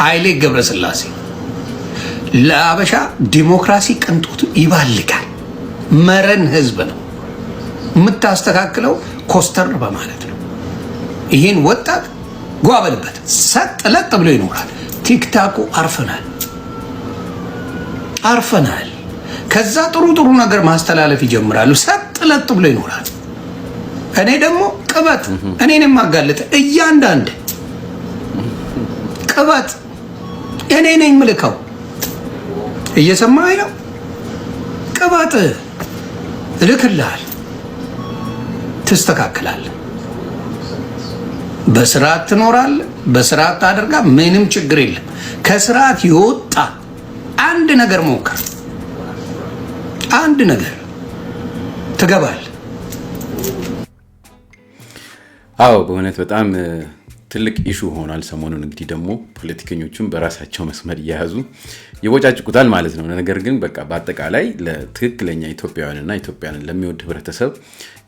[SPEAKER 2] ኃይሌ ገብረስላሴ ለአበሻ ዲሞክራሲ ቅንጦት ይባልጋል። መረን ህዝብ ነው የምታስተካክለው ኮስተር በማለት ነው። ይህን ወጣት ጓበልበት፣ ሰጥ ለጥ ብሎ ይኖራል። ቲክታኩ አርፈናል። ከዛ ጥሩ ነገር ማስተላለፍ ይጀምራሉ። ሰጥ ለጥ ብሎ ይኖራል። እኔ ደግሞ ቅበት እኔንም ማጋለጥ እያንዳንድ ቅበት እኔ ነኝ ምልከው እየሰማኸኝ ነው ቅበት እልክልሃል ትስተካከላለህ በስርዓት ትኖራለህ በስርዓት ታደርጋ ምንም ችግር የለም ከስርዓት ይወጣ አንድ ነገር ሞክር አንድ ነገር ትገባለህ
[SPEAKER 5] አዎ በእውነት በጣም ትልቅ ኢሹ ሆኗል ሰሞኑን እንግዲህ ደግሞ ፖለቲከኞቹም በራሳቸው መስመር እያያዙ ይቦጫጭቁታል ማለት ነው ነገር ግን በቃ በአጠቃላይ ለትክክለኛ ኢትዮጵያውያንና ኢትዮጵያንን ለሚወድ ህብረተሰብ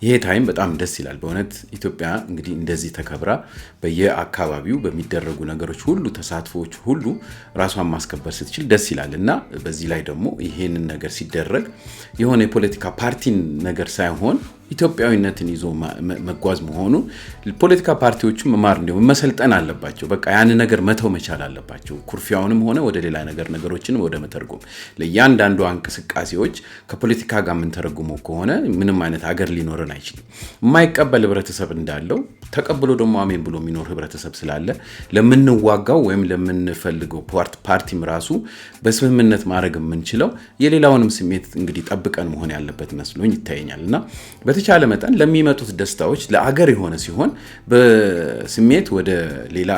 [SPEAKER 5] ይሄ ታይም በጣም ደስ ይላል በእውነት ኢትዮጵያ እንግዲህ እንደዚህ ተከብራ በየአካባቢው በሚደረጉ ነገሮች ሁሉ ተሳትፎዎች ሁሉ ራሷን ማስከበር ስትችል ደስ ይላል እና በዚህ ላይ ደግሞ ይሄንን ነገር ሲደረግ የሆነ የፖለቲካ ፓርቲን ነገር ሳይሆን ኢትዮጵያዊነትን ይዞ መጓዝ መሆኑ ፖለቲካ ፓርቲዎቹም መማር እንዲሁም መሰልጠን አለባቸው በቃ ያን ነገር መተው መቻል አለባቸው ኩርፊያውንም ሆነ ወደ ሌላ ነገሮችን ወደ መተርጎም ለእያንዳንዱ እንቅስቃሴዎች ከፖለቲካ ጋር ምን ተረጉሞ ከሆነ ምንም አይነት ሀገር ሊኖረን አይችልም የማይቀበል ህብረተሰብ እንዳለው ተቀብሎ ደግሞ አሜን ብሎ የሚኖር ህብረተሰብ ስላለ ለምንዋጋው ወይም ለምንፈልገው ፓርቲም ራሱ በስምምነት ማድረግ የምንችለው የሌላውንም ስሜት እንግዲህ ጠብቀን መሆን ያለበት መስሎኝ ይታየኛልና በተቻለ መጠን ለሚመጡት ደስታዎች ለአገር የሆነ ሲሆን በስሜት ወደ ሌላ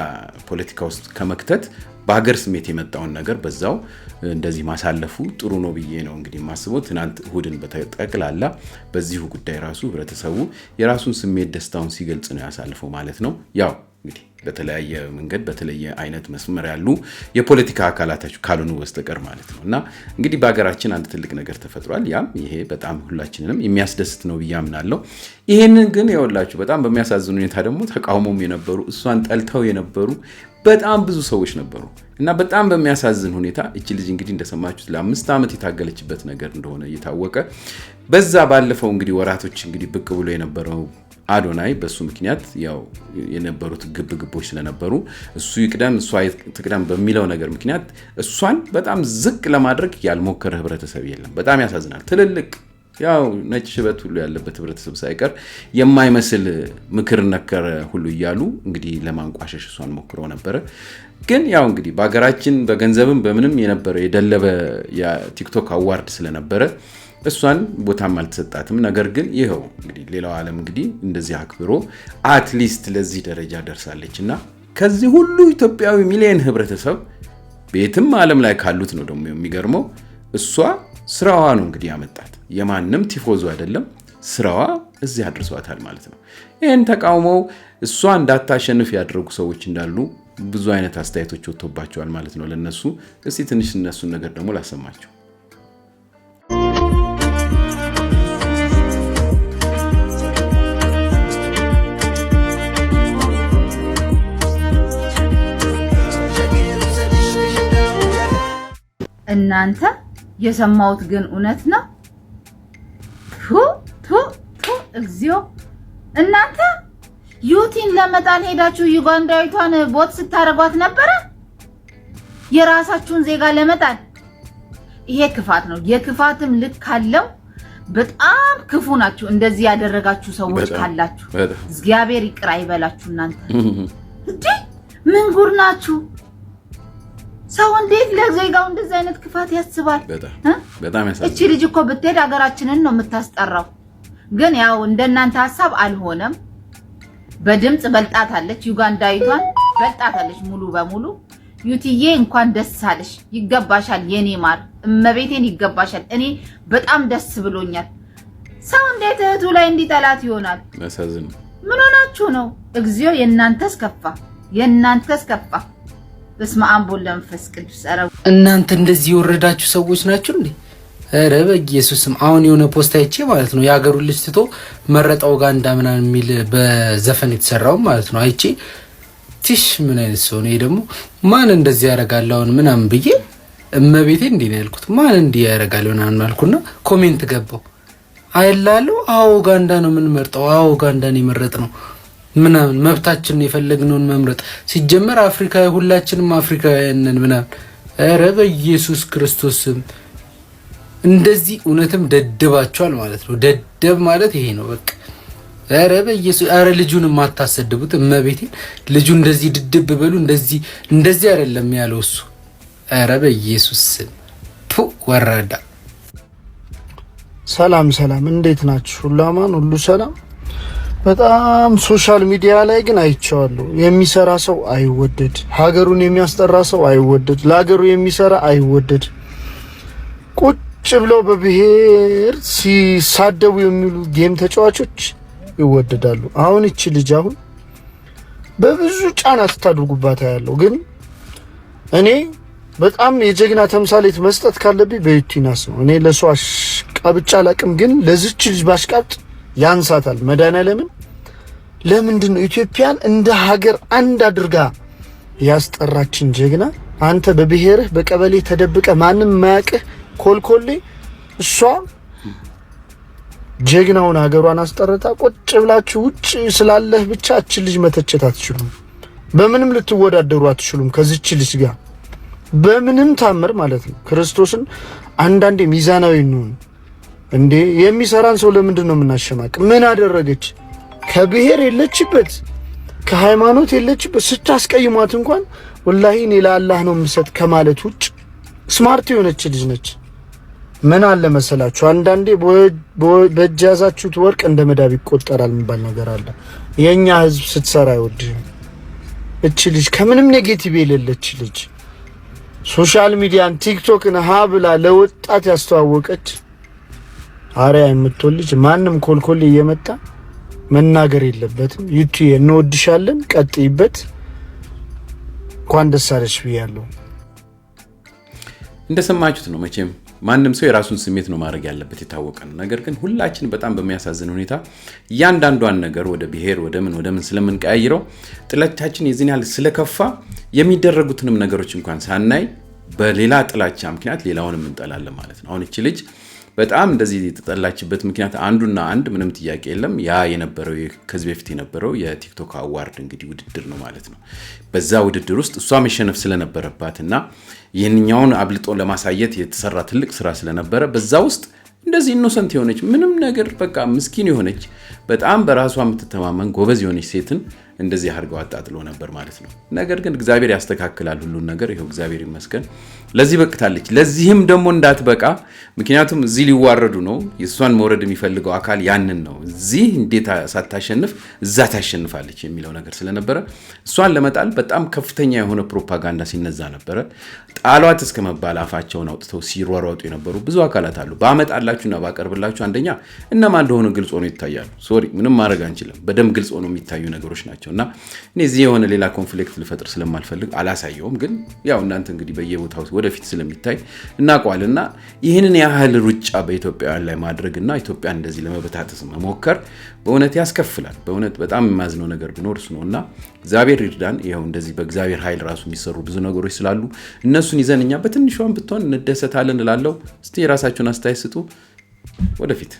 [SPEAKER 5] ፖለቲካ ውስጥ ከመክተት በአገር ስሜት የመጣውን ነገር በዛው እንደዚህ ማሳለፉ ጥሩ ነው ብዬ ነው እንግዲህ ማስበው ትናንት እሁድን በተጠቅላላ በዚሁ ጉዳይ ራሱ ህብረተሰቡ የራሱን ስሜት ደስታውን ሲገልጽ ነው ያሳልፈው ማለት ነው ያው እንግዲህ በተለያየ መንገድ በተለየ አይነት መስመር ያሉ የፖለቲካ አካላታችሁ ካልሆኑ በስተቀር ማለት ነውና እንግዲህ በአገራችን አንድ ትልቅ ነገር ተፈጥሯል ያም ይሄ በጣም ሁላችንንም የሚያስደስት ነው ብዬ አምናለሁ ይሄንን ግን ይወላችሁ በጣም በሚያሳዝን ሁኔታ ደግሞ ተቃውሞም የነበሩ እሷን ጠልተው የነበሩ በጣም ብዙ ሰዎች ነበሩ እና በጣም በሚያሳዝን ሁኔታ እቺ ልጅ እንግዲህ እንደሰማችሁት ለ5 ዓመት የታገለችበት ነገር እንደሆነ እየታወቀ በዛ ባለፈው እንግዲህ ወራቶች እንግዲህ ብቅ ብሎ የነበረው አዶናይ በሱ ምክንያት ያው የነበሩት ግብግቦች ስለነበሩ እሱ ይቅደም እሷ ትቅደም በሚለው ነገር ምክንያት እሷን በጣም ዝቅ ለማድረግ ያልሞከረ ህብረተሰብ የለም በጣም ያሳዝናል ትልልቅ ያው ነጭ ሽበት ሁሉ ያለበት ህብረተሰብ ሳይቀር የማይመስል ምክር ነከረ ሁሉ ይያሉ እንግዲህ ለማንቋሸሽ እሷን ሞክረው ነበር ግን ያው እንግዲህ በአገራችን በገንዘብም በምንም የነበረ የደለበ የቲክቶክ አዋርድ ስለነበረ እሷን ቦታም አልተሰጣትም ነገር ግን ይሄው እንግዲህ ሌላው ዓለም እንግዲህ እንደዚህ አክብሮ አትሊስት ለዚህ ደረጃ ደርሳለችና ከዚህ ሁሉ ኢትዮጵያዊ ሚሊዮን ህብረተሰብ ቤትም ዓለም ላይ ካሉት ነው ደግሞ የሚገርመው እሷ ስራዋ ነው እንግዲህ ያመጣት የማንም ቲፎዞ አይደለም ስራዋ እዚህ አድርሷታል ማለት ነው ይሄን ተቃውመው እሷ እንዳታሸንፍ ያደረጉ ሰዎች እንዳሉ ብዙ አይነት አስተያየቶች ወጥቶባቸዋል ማለት ነው ለነሱ እስቲ ትንሽ እነሱን ነገር ደግሞ ላሰማቸው
[SPEAKER 1] እናንተ የሰማሁት ግን እውነት ነው እግዚኦ እናንተ ዩቲን ለመጣል ሄዳችሁ ዩጋንዳዊቷን ቦት ስታረጓት ነበር የራሳችሁን ዜጋ ለመጣል ይሄ ክፋት ነው የክፋትም ልክ ካለው በጣም ክፉ ናችሁ እንደዚህ ያደረጋችሁ ሰዎች ካላችሁ እግዚአብሔር ይቅር አይበላችሁ እናንተ እንዴ ምን ጉር ናችሁ ሰው እንዴት ለዜጋው እንደዚህ አይነት ክፋት ያስባል
[SPEAKER 5] በጣም ያሳዝናል
[SPEAKER 1] እቺ ልጅ እኮ ብትሄድ ሀገራችንን ነው የምታስጠራው ግን ያው እንደናንተ ሐሳብ አልሆነም በድምጽ በልጣታለች ዩጋንዳዊቷን በልጣታለች ሙሉ በሙሉ ዩቲዬ እንኳን ደስ አለሽ ይገባሻል የኔ ማር እመቤቴን ይገባሻል እኔ በጣም ደስ ብሎኛል ሰው እንዴት እህቱ ላይ እንዲጠላት ይሆናል
[SPEAKER 5] ያሳዝን
[SPEAKER 1] ምን ሆናችሁ ነው እግዚኦ የናንተስ ከፋ በስመ አብ ወወልድ ወመንፈስ ቅዱስ
[SPEAKER 16] እናንተ እንደዚህ የወረዳችሁ ሰዎች ናችሁ እንዴ ኧረ በኢየሱስም አሁን የሆነ ፖስት አይቼ ማለት ነው የሀገሩ ልጅ ትቶ መረጣው ኡጋንዳ ምናምን የሚል በዘፈን የተሰራው ማለት ነው አይቼ ትሽ ምን አይነት ሰው ነው ደግሞ ማን እንደዚህ ያረጋል አሁን ምናምን ብዬ እመቤቴ እንዴ ነው ያልኩት ማን እንዲህ ያረጋል ምናምን አልኩና ኮሜንት ገባው አይላሉ አዎ ኡጋንዳ ነው ምን መርጠው አዎ ኡጋንዳን ይመረጥ ነው ምናምን መብታችንን የፈለግነውን መምረጥ ሲጀመር አፍሪካ ሁላችንም አፍሪካውያን ነን ምናምን ኧረ በኢየሱስ ክርስቶስም እንደዚህ እውነትም ደደባቸዋል ማለት ነው ደደብ ማለት ይሄ ነው በቃ ኧረ በኢየሱስ ኧረ ልጁን ማታሰድቡት እመቤቴ ልጁ እንደዚህ ድድብ በሉ እንደዚህ አይደለም ያለው እሱ ኧረ በኢየሱስ ቱ ወራዳ
[SPEAKER 17] ሰላም እንዴት ናችሁ? ሁሉ አማን ሁሉ ሰላም። በጣም ሶሻል ሚዲያ ላይ ግን አይቻለሁ። የሚሰራ ሰው አይወደድ፣ ሀገሩን የሚያስጠራ ሰው አይወደድ፣ ለሀገሩ የሚሰራ አይወደድ። ቁጭ ብለው በብሔር ሲሳደቡ የሚሉ ጌም ተጫዋቾች ይወደዳሉ። አሁን እቺ ልጅ አሁን በብዙ ጫና ስታድርጉባት ያለው ግን እኔ በጣም የጀግና ተምሳሌት መስጠት ካለብኝ በዩቲናስ ነው። እኔ ለሷ አሽቃብጫ አላቅም፣ ግን ለዚች ልጅ ባሽቃብጥ ያንሳታል። መድኃኒዓለምን ለምንድን ነው ኢትዮጵያን እንደ ሀገር አንድ አድርጋ ያስጠራችን ጀግና? አንተ በብሔርህ በቀበሌ ተደብቀ ማንም ማያቅህ ኮልኮሌ፣ እሷ ጀግናውን ሀገሯን አስጠርታ ቁጭ ብላችሁ ውጭ ስላለህ ብቻ እቺ ልጅ መተቸት አትችሉም። በምንም ልትወዳደሩ አትችሉም ከዚች ልጅ ጋር በምንም ታምር ማለት ነው። ክርስቶስን አንዳንዴ ሚዛናዊ ነው እንዴ። የሚሰራን ሰው ለምንድን ነው የምናሸማቅ? ምን አደረገች? ከብሔር የለችበት ከሃይማኖት የለችበት። ስታስቀይሟት እንኳን ወላሂ እኔ ለአላህ ነው የምሰጥ ከማለት ውጭ ስማርት የሆነች ልጅ ነች። ምን አለ መሰላችሁ አንዳንዴ በእጅ ያዛችሁት ወርቅ እንደ መዳብ ይቆጠራል የሚባል ነገር አለ። የኛ ህዝብ ስትሰራ አይወድም። እቺ ልጅ ከምንም ኔጌቲቭ የሌለች ልጅ ሶሻል ሚዲያን ቲክቶክን ሀብላ ለወጣት ያስተዋወቀች አሪያ የምትወል ልጅ ማንም ኮልኮል እየመጣ መናገር የለበትም። ዩቲዩብ እንወድሻለን፣ ቀጥይበት፣ እንኳን ደስ አለሽ ብያለሁ።
[SPEAKER 5] እንደሰማችሁት ነው መቼም ማንም ሰው የራሱን ስሜት ነው ማድረግ ያለበት የታወቀ ነው። ነገር ግን ሁላችን በጣም በሚያሳዝን ሁኔታ እያንዳንዷን ነገር ወደ ብሔር ወደ ምን ስለምንቀያይረው ጥላቻችን የዚህን ያህል ስለከፋ የሚደረጉትንም ነገሮች እንኳን ሳናይ በሌላ ጥላቻ ምክንያት ሌላውንም እንጠላለን ማለት ነው። አሁን እቺ ልጅ በጣም እንደዚህ የተጠላችበት ምክንያት አንዱና አንድ ምንም ጥያቄ የለም ያ የነበረው ከዚህ በፊት የነበረው የቲክቶክ አዋርድ እንግዲህ ውድድር ነው ማለት ነው። በዛ ውድድር ውስጥ እሷ መሸነፍ ስለነበረባትና ይህንኛውን አብልጦ ለማሳየት የተሰራ ትልቅ ስራ ስለነበረ በዛ ውስጥ እንደዚህ ኢኖሰንት የሆነች ምንም ነገር በቃ ምስኪን የሆነች በጣም በራሷ የምትተማመን ጎበዝ የሆነች ሴትን እንደዚህ አድርገው አጣጥሎ ነበር ማለት ነው። ነገር ግን እግዚአብሔር ያስተካክላል ሁሉን ነገር። ይሄው እግዚአብሔር ይመስገን ለዚህ በቅታለች። ለዚህም ደግሞ እንዳትበቃ ምክንያቱም እዚህ ሊዋረዱ ነው። የሷን መውረድ የሚፈልገው አካል ያንን ነው። እዚህ እንዴት ሳታሸንፍ እዛ ታሸንፋለች የሚለው ነገር ስለነበረ እሷን ለመጣል በጣም ከፍተኛ የሆነ ፕሮፓጋንዳ ሲነዛ ነበረ። ጣሏት እስከ መባል አፋቸውን አውጥተው ሲሯሯጡ የነበሩ ብዙ አካላት አሉ። ባመጣላችሁና ባቀርብላችሁ አንደኛ እነማን እንደሆነ ግልጽ ሆኖ ይታያሉ። ሶሪ ምንም ማድረግ አንችልም። በደም ግልጽ ሆኖ የሚታዩ ነገሮች ናቸውና እኔ እዚህ የሆነ ሌላ ኮንፍሊክት ልፈጥር ስለማልፈልግ አላሳየውም። ግን ያው እናንተ እንግዲህ በየቦታው ወደፊት ስለሚታይ እናውቀዋልና ይህንን ያህል ሩጫ በኢትዮጵያውያን ላይ ማድረግና ኢትዮጵያን እንደዚህ ለመበታተስ መሞከር በእውነት ያስከፍላል። በእውነት በጣም የማዝነው ነገር ቢኖር እሱ ነውና እግዚአብሔር ይርዳን። ይሄው እንደዚህ በእግዚአብሔር ኃይል ራሱ የሚሰሩ ብዙ ነገሮች ስላሉ እነሱን ይዘን እኛ በትንሿም ብትሆን እንደሰታለን እላለሁ። እስቲ የራሳችሁን አስተያየት ስጡ። ወደፊት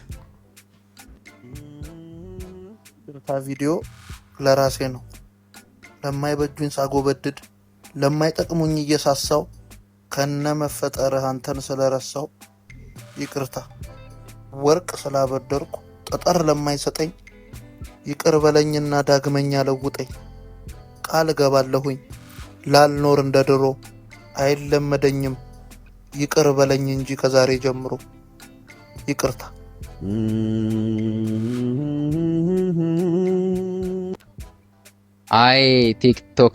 [SPEAKER 18] ቪዲዮ ለራሴ ነው ለማይበጁኝ ሳጎበድድ ለማይጠቅሙኝ እየሳሳው ከነ መፈጠርህ አንተን ስለረሳው ይቅርታ ወርቅ ስላበደርኩ ጠጠር ለማይሰጠኝ ይቅር በለኝና ዳግመኛ ለውጠኝ። ቃል ገባለሁኝ ላልኖር እንደ ድሮ አይለመደኝም ይቅር በለኝ እንጂ ከዛሬ ጀምሮ ይቅርታ።
[SPEAKER 19] አይ ቲክቶክ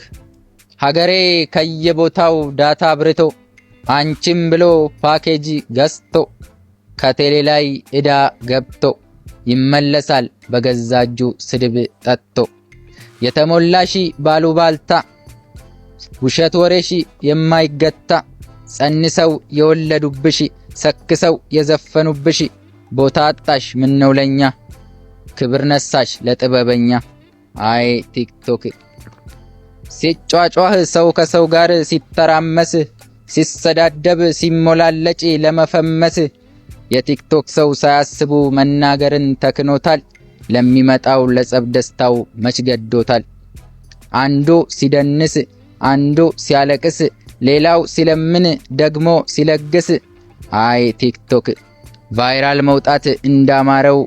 [SPEAKER 19] ሀገሬ ከየቦታው ዳታ አብርቶ አንቺም ብሎ ፓኬጅ ገዝቶ ከቴሌ ላይ ዕዳ ገብቶ ይመለሳል በገዛጁ ስድብ ጠጥቶ የተሞላሺ ባሉባልታ ውሸት ወሬሺ የማይገታ ጸንሰው የወለዱብሽ ሰክሰው የዘፈኑብሽ ቦታ አጣሽ ምነው ለኛ ክብር ነሳሽ ለጥበበኛ። አይ ቲክቶክ ሲጫጫህ ሰው ከሰው ጋር ሲተራመስ ሲሰዳደብ ሲሞላለጭ ለመፈመስ የቲክቶክ ሰው ሳያስቡ መናገርን ተክኖታል። ለሚመጣው ለጸብ ደስታው መች ገዶታል። አንዱ ሲደንስ አንዱ ሲያለቅስ ሌላው ሲለምን ደግሞ ሲለግስ። አይ ቲክቶክ ቫይራል መውጣት እንዳማረው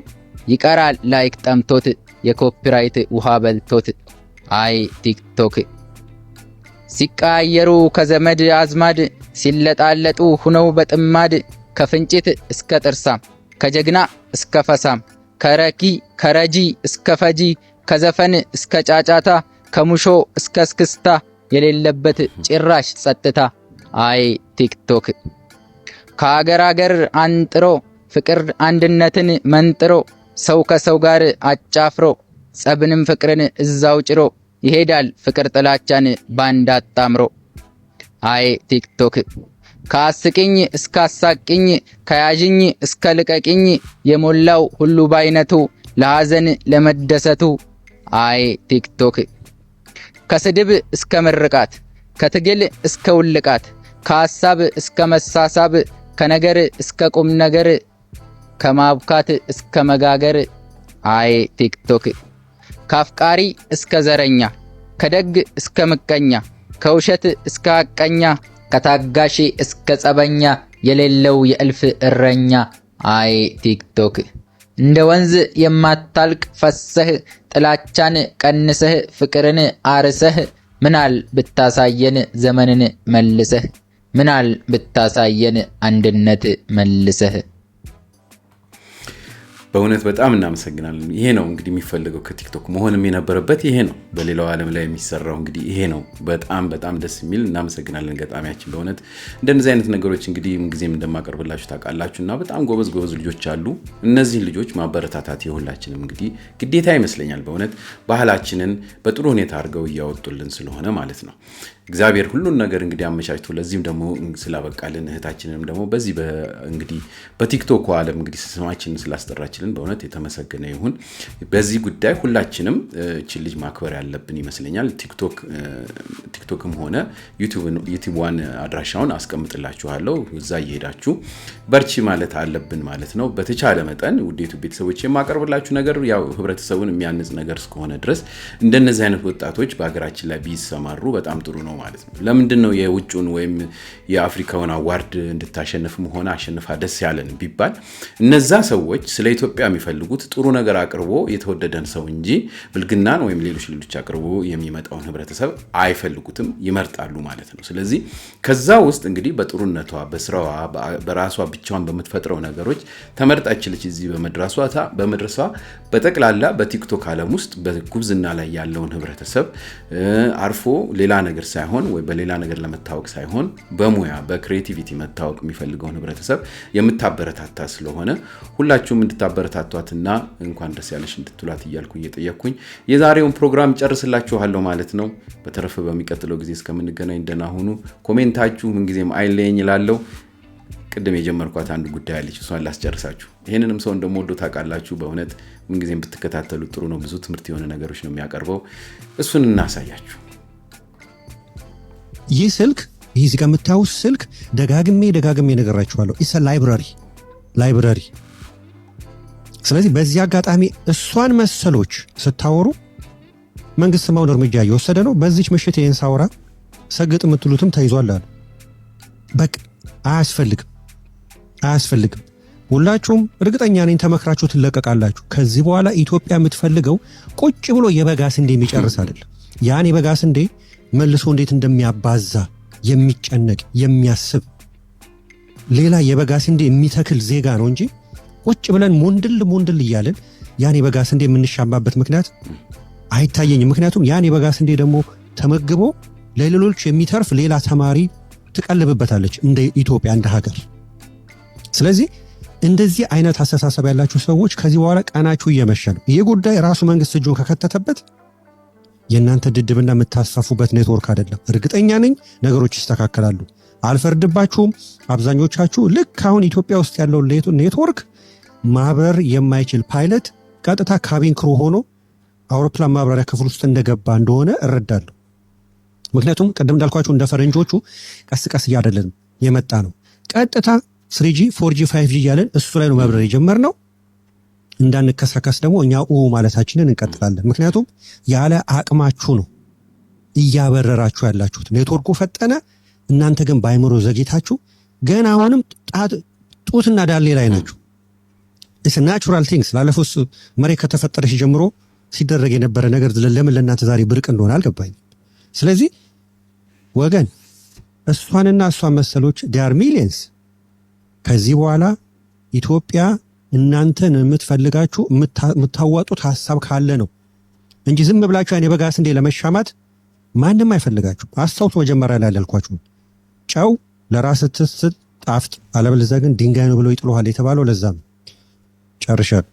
[SPEAKER 19] ይቀራል ላይክ ጠምቶት የኮፒራይት ውሃ በልቶት። አይ ቲክቶክ ሲቃየሩ ከዘመድ አዝማድ ሲለጣለጡ ሁነው በጥማድ ከፍንጭት እስከ ጥርሳም ከጀግና እስከ ፈሳም ከረጂ እስከ ፈጂ ከዘፈን እስከ ጫጫታ ከሙሾ እስከ እስክስታ የሌለበት ጭራሽ ጸጥታ። አይ ቲክቶክ ከአገር አንጥሮ ፍቅር አንድነትን መንጥሮ ሰው ከሰው ጋር አጫፍሮ ጸብንም ፍቅርን እዛው ጭሮ ይሄዳል ፍቅር ጥላቻን ባንድ አጣምሮ። አይ ቲክቶክ ከአስቂኝ እስከ አሳቂኝ ከያዥኝ እስከ ልቀቂኝ የሞላው ሁሉ ባይነቱ ለሐዘን ለመደሰቱ። አይ ቲክቶክ ከስድብ እስከ ምርቃት ከትግል እስከ ውልቃት ከሐሳብ እስከ መሳሳብ ከነገር እስከ ቁም ነገር ከማብካት እስከ መጋገር። አይ ቲክቶክ ካፍቃሪ እስከ ዘረኛ ከደግ እስከ ምቀኛ ከውሸት እስከ ሐቀኛ ከታጋሽ እስከ ጸበኛ የሌለው የእልፍ እረኛ። አይ ቲክቶክ እንደ ወንዝ የማታልቅ ፈሰህ ጥላቻን ቀንሰህ ፍቅርን አርሰህ ምናል ብታሳየን ዘመንን መልሰህ ምናል ብታሳየን አንድነት መልሰህ።
[SPEAKER 5] በእውነት በጣም እናመሰግናለን። ይሄ ነው እንግዲህ የሚፈልገው ከቲክቶክ መሆንም የነበረበት ይሄ ነው። በሌላው ዓለም ላይ የሚሰራው እንግዲህ ይሄ ነው። በጣም ደስ የሚል እናመሰግናለን ገጣሚያችን። በእውነት እንደነዚህ አይነት ነገሮች እንግዲህ ምንጊዜም እንደማቀርብላችሁ ታውቃላችሁና በጣም ጎበዝ ልጆች አሉ። እነዚህ ልጆች ማበረታታት የሁላችንም እንግዲህ ግዴታ ይመስለኛል። በእውነት ባህላችንን በጥሩ ሁኔታ አድርገው እያወጡልን ስለሆነ ማለት ነው። እግዚአብሔር ሁሉን ነገር እንግዲህ አመቻችቶ ለዚህም ደግሞ ስላበቃልን እህታችንንም ደግሞ በዚህ እንግዲህ በቲክቶክ ዓለም እንግዲህ ስማችንን ስላስጠራችልን በእውነት የተመሰገነ ይሁን። በዚህ ጉዳይ ሁላችንም እቺ ልጅ ማክበር ያለብን ይመስለኛል። ቲክቶክም ሆነ ዩቲዩብዋን አድራሻውን አስቀምጥላችኋለሁ። እዛ እየሄዳችሁ በርቺ ማለት አለብን ማለት ነው። በተቻለ መጠን ውዴቱ ቤተሰቦች የማቀርብላችሁ ነገር ያው ህብረተሰቡን የሚያንጽ ነገር እስከሆነ ድረስ እንደነዚህ አይነት ወጣቶች በሀገራችን ላይ ቢሰማሩ በጣም ጥሩ ነው ማለት ነው። ለምንድነው የውጭውን ወይም የአፍሪካውን አዋርድ እንድታሸንፍም ሆነ አሸንፋ ደስ ያለን ቢባል እነዛ ሰዎች ስለ ኢትዮጵያ የሚፈልጉት ጥሩ ነገር አቅርቦ የተወደደን ሰው እንጂ ብልግናን ወይም ሌሎች አቅርቦ የሚመጣውን ህብረተሰብ አይፈልጉትም፣ ይመርጣሉ ማለት ነው። ስለዚህ ከዛ ውስጥ እንግዲህ በጥሩነቷ በስራዋ በራሷ ብቻዋን በምትፈጥረው ነገሮች ተመርጣችልች እዚህ በመድረሷ በጠቅላላ በቲክቶክ ዓለም ውስጥ በጉብዝና ላይ ያለውን ህብረተሰብ አርፎ ሌላ ነገር ሳይሆን ወይ በሌላ ነገር ለመታወቅ ሳይሆን በሙያ በክሬቲቪቲ መታወቅ የሚፈልገውን ህብረተሰብ የምታበረታታ ስለሆነ ሁላችሁም እንድታበረታቷትና እንኳን ደስ ያለሽ እንድትሏት እያልኩ እየጠየቅኩኝ የዛሬውን ፕሮግራም ጨርስላችኋለሁ ማለት ነው። በተረፈ በሚቀጥለው ጊዜ እስከምንገናኝ ደህና ሁኑ። ኮሜንታችሁ ምንጊዜም አይለየኝ እላለሁ። ቅድም የጀመርኳት አንድ ጉዳይ አለች፣ እሷን ላስጨርሳችሁ። ይሄንንም ሰው እንደምወደው ታውቃላችሁ። በእውነት ምንጊዜም ብትከታተሉ ጥሩ ነው። ብዙ ትምህርት የሆነ ነገሮች ነው የሚያቀርበው። እሱን እናሳያችሁ።
[SPEAKER 9] ይህ ስልክ ይህ የምታዩት ስልክ ደጋግሜ ነገራችኋለሁ። ኢስ ላይብረሪ። ስለዚህ በዚህ አጋጣሚ እሷን መሰሎች ስታወሩ መንግስት ማውን እርምጃ እየወሰደ ነው። በዚች ምሽት ይሄን ሳወራ ሰግጥ የምትሉትም ተይዟል አሉ። በቃ አያስፈልግም። ሁላችሁም እርግጠኛ ነኝ ተመክራችሁ ትለቀቃላችሁ። ከዚህ በኋላ ኢትዮጵያ የምትፈልገው ቁጭ ብሎ የበጋ ስንዴ የሚጨርስ አይደለም። ያን የበጋ ስንዴ መልሶ እንዴት እንደሚያባዛ የሚጨነቅ የሚያስብ ሌላ የበጋ ስንዴ የሚተክል ዜጋ ነው እንጂ ቁጭ ብለን ሞንድል እያለን ያን የበጋ ስንዴ የምንሻማበት ምክንያት አይታየኝም። ምክንያቱም ያን የበጋ ስንዴ ደግሞ ተመግቦ ለሌሎች የሚተርፍ ሌላ ተማሪ ትቀልብበታለች እንደ ኢትዮጵያ እንደ ሀገር። ስለዚህ እንደዚህ አይነት አስተሳሰብ ያላችሁ ሰዎች ከዚህ በኋላ ቀናችሁ እየመሸ ነው። ይህ ጉዳይ ራሱ መንግስት እጁን ከከተተበት የእናንተ ድድብና የምታስፋፉበት ኔትወርክ አይደለም። እርግጠኛ ነኝ ነገሮች ይስተካከላሉ። አልፈርድባችሁም። አብዛኞቻችሁ ልክ አሁን ኢትዮጵያ ውስጥ ያለው ኔትወርክ ማብረር የማይችል ፓይለት ቀጥታ ካቢን ክሩ ሆኖ አውሮፕላን ማብራሪያ ክፍል ውስጥ እንደገባ እንደሆነ እረዳለሁ። ምክንያቱም ቅድም እንዳልኳችሁ እንደ ፈረንጆቹ ቀስ እያደለን የመጣ ነው። ቀጥታ 3G 4G 5G እያለን እሱ ላይ ነው መብረር የጀመርነው። እንዳንከሳከስ ደግሞ እኛ ማለታችንን እንቀጥላለን። ምክንያቱም ያለ አቅማችሁ ነው እያበረራችሁ ያላችሁት። ኔትወርኩ ፈጠነ፣ እናንተ ግን ባይምሮ ዘግይታችሁ ገና አሁንም ጡትና ዳሌ ላይ ናችሁ። ኢትስ ናቹራል ቲንግስ። ላለፉት መሬት ከተፈጠረች ጀምሮ ሲደረግ የነበረ ነገር ለምን ለእናንተ ዛሬ ብርቅ እንደሆነ አልገባኝም። ስለዚህ ወገን እሷንና እሷን መሰሎች ዲያር ሚሊየንስ ከዚህ በኋላ ኢትዮጵያ እናንተን የምትፈልጋችሁ የምታዋጡት ሐሳብ ካለ ነው እንጂ ዝም ብላችሁ አይኔ በጋስ እንደ ለመሻማት ማንም አይፈልጋችሁ። አስታውሱ መጀመሪያ ላይ ያልኳችሁ ጨው ለራስ ስትጣፍጥ አለበለዚያ ግን ድንጋይ ነው ብለው ይጥሉሃል የተባለው ለዛም ጨርሻለሁ።